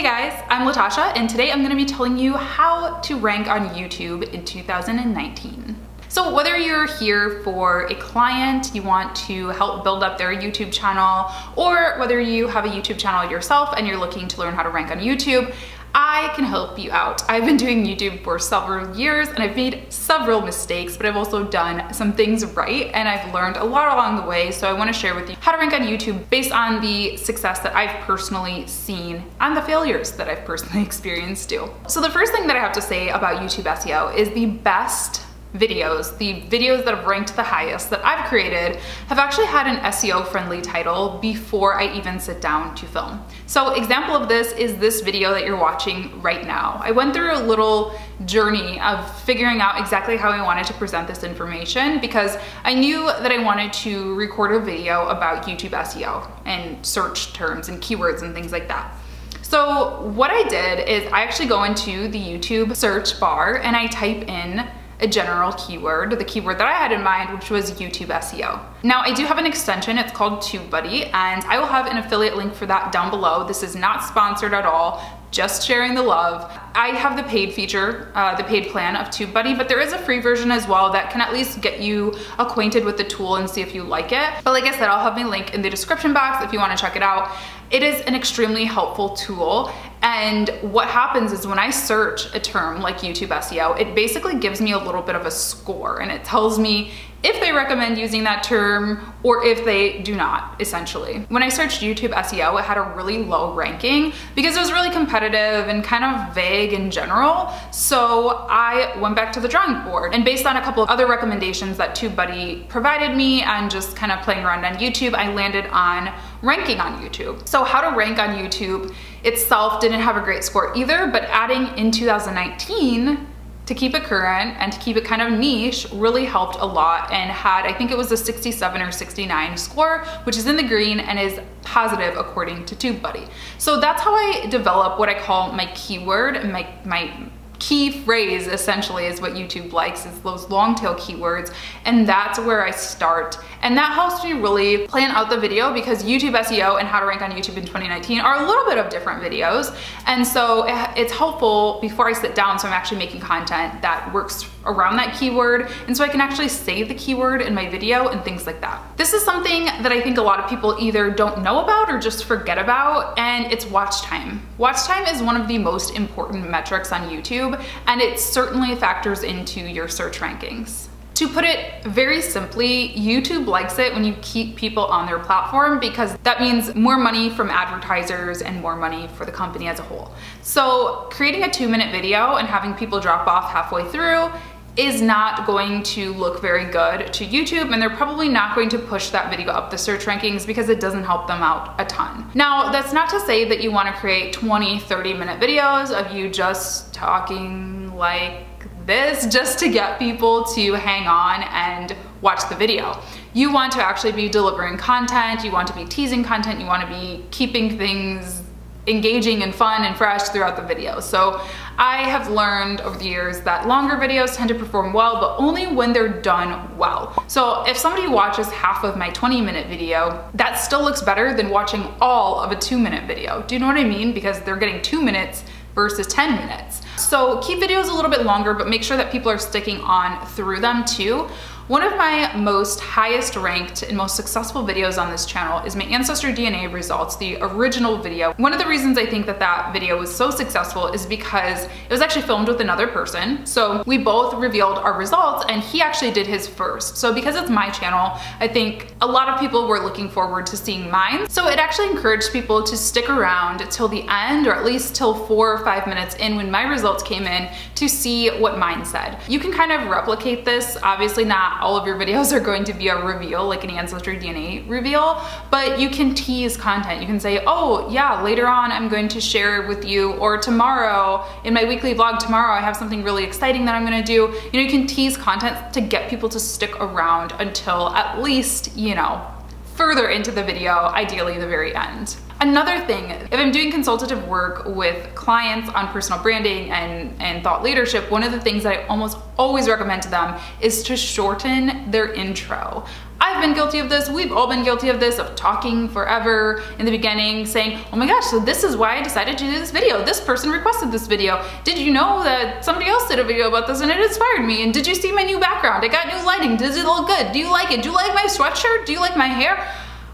guys, I'm Latasha, and today I'm going to be telling you how to rank on YouTube in 2019. So whether you're here for a client, you want to help build up their YouTube channel, or whether you have a YouTube channel yourself and you're looking to learn how to rank on YouTube, I can help you out. I've been doing YouTube for several years and I've made several mistakes, but I've also done some things right and I've learned a lot along the way. So I want to share with you how to rank on YouTube based on the success that I've personally seen and the failures that I've personally experienced too. So the first thing that I have to say about YouTube SEO is the best videos, the videos that have ranked the highest that I've created, have actually had an SEO friendly title before I even sit down to film. So example of this is this video that you're watching right now. I went through a little journey of figuring out exactly how I wanted to present this information because I knew that I wanted to record a video about YouTube SEO and search terms and keywords and things like that. So what I did is I actually go into the YouTube search bar and I type in a general keyword, the keyword that I had in mind, which was YouTube SEO. Now I do have an extension, it's called TubeBuddy, and I will have an affiliate link for that down below. This is not sponsored at all, just sharing the love. I have the paid feature, the paid plan of TubeBuddy, but there is a free version as well that can at least get you acquainted with the tool and see if you like it. But like I said, I'll have my link in the description box if you want to check it out. It is an extremely helpful tool, and what happens is when I search a term like YouTube SEO, it basically gives me a little bit of a score and it tells me if they recommend using that term or if they do not, essentially. When I searched YouTube SEO, it had a really low ranking because it was really competitive and kind of vague in general. So I went back to the drawing board, and based on a couple of other recommendations that TubeBuddy provided me and just kind of playing around on YouTube, I landed on ranking on YouTube. So how to rank on YouTube itself didn't have a great score either, but adding in 2019 to keep it current and to keep it kind of niche really helped a lot, and had, I think it was a 67 or 69 score, which is in the green and is positive according to TubeBuddy. So that's how I develop what I call my keyword, my key phrase essentially is what YouTube likes, is those long tail keywords, and that's where I start. And that helps me really plan out the video because YouTube SEO and how to rank on YouTube in 2019 are a little bit of different videos. And so it's helpful before I sit down, so I'm actually making content that works around that keyword, and so I can actually say the keyword in my video and things like that. This is something that I think a lot of people either don't know about or just forget about, and it's watch time. Watch time is one of the most important metrics on YouTube, and it certainly factors into your search rankings. To put it very simply, YouTube likes it when you keep people on their platform because that means more money from advertisers and more money for the company as a whole. So creating a 2-minute video and having people drop off halfway through is not going to look very good to YouTube, and they're probably not going to push that video up the search rankings because it doesn't help them out a ton. Now, that's not to say that you want to create 20, 30-minute videos of you just talking like this just to get people to hang on and watch the video. You want to actually be delivering content, you want to be teasing content, you want to be keeping things engaging and fun and fresh throughout the video. So I have learned over the years that longer videos tend to perform well, but only when they're done well. So if somebody watches half of my 20-minute video, that still looks better than watching all of a 2-minute video. Do you know what I mean? Because they're getting 2 minutes versus 10 minutes. So keep videos a little bit longer, but make sure that people are sticking on through them too. One of my most highest ranked and most successful videos on this channel is my Ancestry DNA results, the original video. One of the reasons I think that that video was so successful is because it was actually filmed with another person. So we both revealed our results and he actually did his first. So because it's my channel, I think a lot of people were looking forward to seeing mine. So it actually encouraged people to stick around till the end, or at least till 4 or 5 minutes in when my results came in, to see what mine said. You can kind of replicate this. Obviously not all of your videos are going to be a reveal, like an Ancestry DNA reveal, but you can tease content. You can say, oh yeah, later on I'm going to share with you, or tomorrow in my weekly vlog tomorrow I have something really exciting that I'm gonna do. You know, you can tease content to get people to stick around until at least, you know, further into the video, ideally the very end. Another thing, if I'm doing consultative work with clients on personal branding and thought leadership, one of the things that I almost always recommend to them is to shorten their intro. I've been guilty of this, we've all been guilty of this, of talking forever in the beginning, saying, oh my gosh, so this is why I decided to do this video. This person requested this video. Did you know that somebody else did a video about this and it inspired me? And did you see my new background? I got new lighting. Does it look good? Do you like it? Do you like my sweatshirt? Do you like my hair?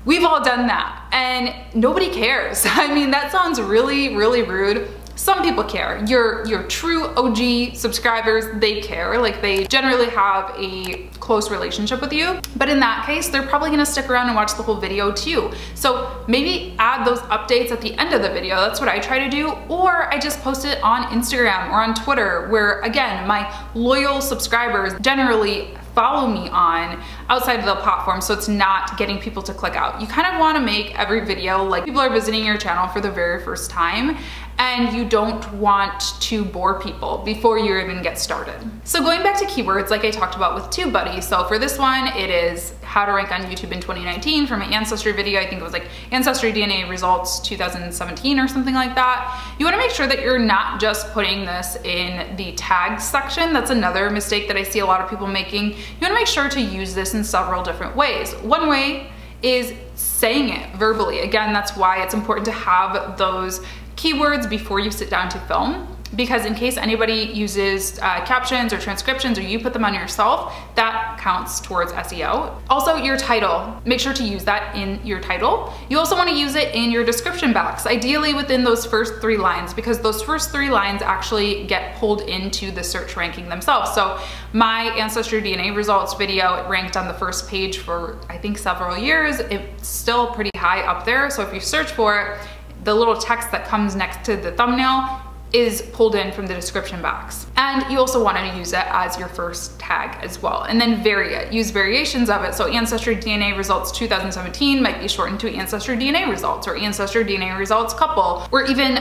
We've all done that and nobody cares. I mean, that sounds really, really rude. Some people care. Your true OG subscribers, they care. Like, they generally have a close relationship with you. But in that case, they're probably gonna stick around and watch the whole video too. So maybe add those updates at the end of the video. That's what I try to do. Or I just post it on Instagram or on Twitter, where again, my loyal subscribers generally follow me on outside of the platform, so it's not getting people to click out. You kind of want to make every video like people are visiting your channel for the very first time, and you don't want to bore people before you even get started. So going back to keywords, like I talked about with TubeBuddy, so for this one, it is how to rank on YouTube in 2019 for my ancestry video. I think it was like ancestry DNA results 2017 or something like that. You want to make sure that you're not just putting this in the tags section. That's another mistake that I see a lot of people making. You want to make sure to use this in several different ways. One way is saying it verbally. Again, that's why it's important to have those keywords before you sit down to film, because in case anybody uses captions or transcriptions, or you put them on yourself, that counts towards SEO. Also, your title, make sure to use that in your title. You also want to use it in your description box, ideally within those first 3 lines, because those first 3 lines actually get pulled into the search ranking themselves. So my ancestry DNA results video, it ranked on the first page for I think several years. It's still pretty high up there. So if you search for it, the little text that comes next to the thumbnail is pulled in from the description box. And you also want to use it as your first tag as well. And then vary it, use variations of it. So ancestry DNA results 2017 might be shortened to ancestry DNA results, or ancestry DNA results couple, or even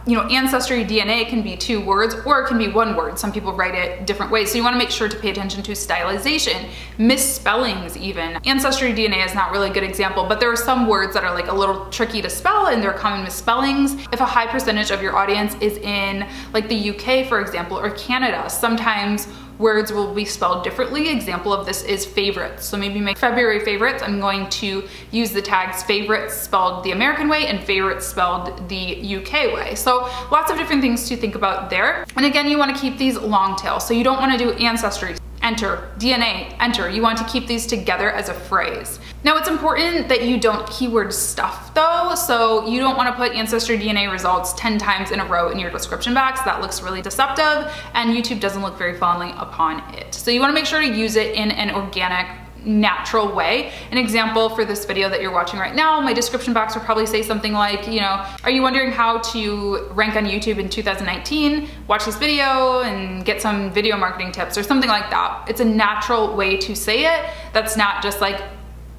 you know, ancestry DNA can be 2 words, or it can be 1 word. Some people write it different ways. So you want to make sure to pay attention to stylization, misspellings even. Ancestry DNA is not really a good example, but there are some words that are like a little tricky to spell and they're common misspellings. If a high percentage of your audience is in like the UK, for example, or Canada, sometimes words will be spelled differently. Example of this is favorites. So maybe my February favorites, I'm going to use the tags favorites spelled the American way and favorites spelled the UK way. So lots of different things to think about there. And again, you want to keep these long tail. So you don't want to do ancestry, enter, DNA, enter. You want to keep these together as a phrase. Now, it's important that you don't keyword stuff though. So you don't want to put ancestry DNA results 10 times in a row in your description box. That looks really deceptive and YouTube doesn't look very fondly upon it. So you want to make sure to use it in an organic, natural way. An example for this video that you're watching right now, my description box will probably say something like, you know, are you wondering how to rank on YouTube in 2019? Watch this video and get some video marketing tips, or something like that. It's a natural way to say it. That's not just like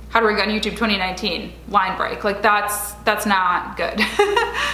how to rank on YouTube 2019 line break. Like that's not good.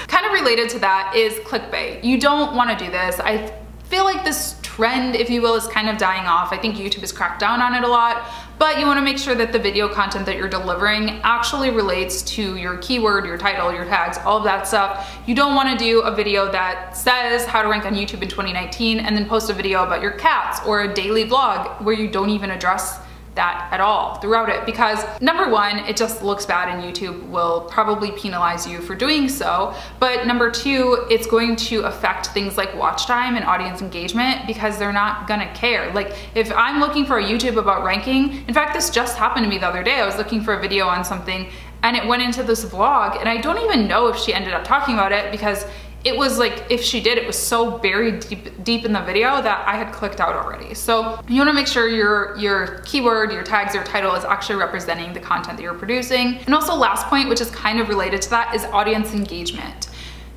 Kind of related to that is clickbait. You don't want to do this. I feel like this trend, if you will, is kind of dying off. I think YouTube has cracked down on it a lot, but you want to make sure that the video content that you're delivering actually relates to your keyword, your title, your tags, all of that stuff. You don't want to do a video that says how to rank on YouTube in 2019 and then post a video about your cats, or a daily vlog where you don't even address that at all throughout it, because number one, it just looks bad and YouTube will probably penalize you for doing so. But number two, it's going to affect things like watch time and audience engagement, because they're not gonna care. Like if I'm looking for a YouTube about ranking, in fact, this just happened to me the other day. I was looking for a video on something and it went into this vlog, and I don't even know if she ended up talking about it, because it was like, if she did, it was so buried deep in the video that I had clicked out already. So you wanna make sure your keyword, your tags, your title is actually representing the content that you're producing. And also last point, which is kind of related to that, is audience engagement.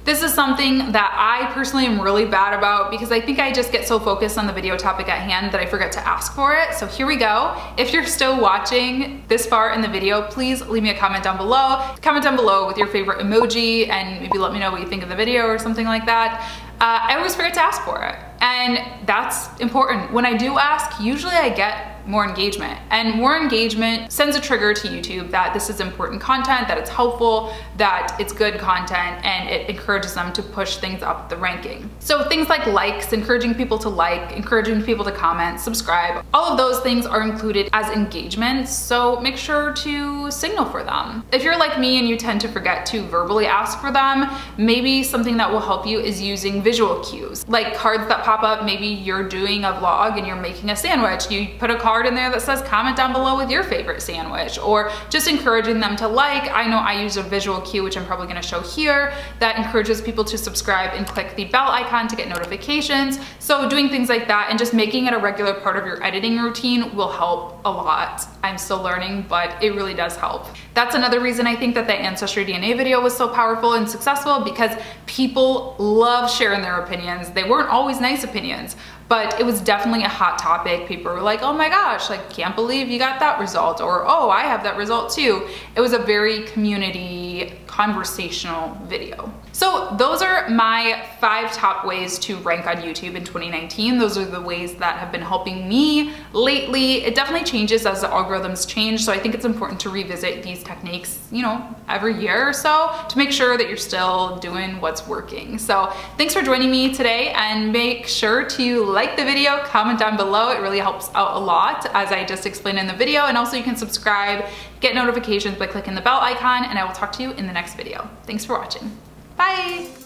This is something that I personally am really bad about, because I think I just get so focused on the video topic at hand that I forget to ask for it. So here we go. If you're still watching this far in the video, please leave me a comment down below. Comment down below with your favorite emoji and maybe let me know what you think of the video or something like that. I always forget to ask for it, and that's important. When I do ask, usually I get more engagement. And more engagement sends a trigger to YouTube that this is important content, that it's helpful, that it's good content, and it encourages them to push things up the ranking. So things like likes, encouraging people to like, encouraging people to comment, subscribe, all of those things are included as engagements, so make sure to signal for them. If you're like me and you tend to forget to verbally ask for them, maybe something that will help you is using visual cues, like cards that pop up. Maybe you're doing a vlog and you're making a sandwich. You put a card in there that says comment down below with your favorite sandwich, or just encouraging them to like. I know I use a visual cue, which I'm probably gonna show here, that encourages people to subscribe and click the bell icon to get notifications. So doing things like that and just making it a regular part of your editing routine will help a lot. I'm still learning, but it really does help. That's another reason I think that the Ancestry DNA video was so powerful and successful, because people love sharing their opinions. They weren't always nice opinions, but it was definitely a hot topic. People were like, oh my gosh, like, can't believe you got that result, or oh, I have that result too. It was a very community conversational video. So those are my 5 top ways to rank on YouTube in 2019. Those are the ways that have been helping me lately. It definitely changes as the algorithms change, so I think it's important to revisit these techniques, you know, every year or so to make sure that you're still doing what's working. So thanks for joining me today, and make sure to like the video, comment down below. It really helps out a lot, as I just explained in the video, and also you can subscribe, get notifications by clicking the bell icon, and I will talk to you in the next video. Thanks for watching. Bye!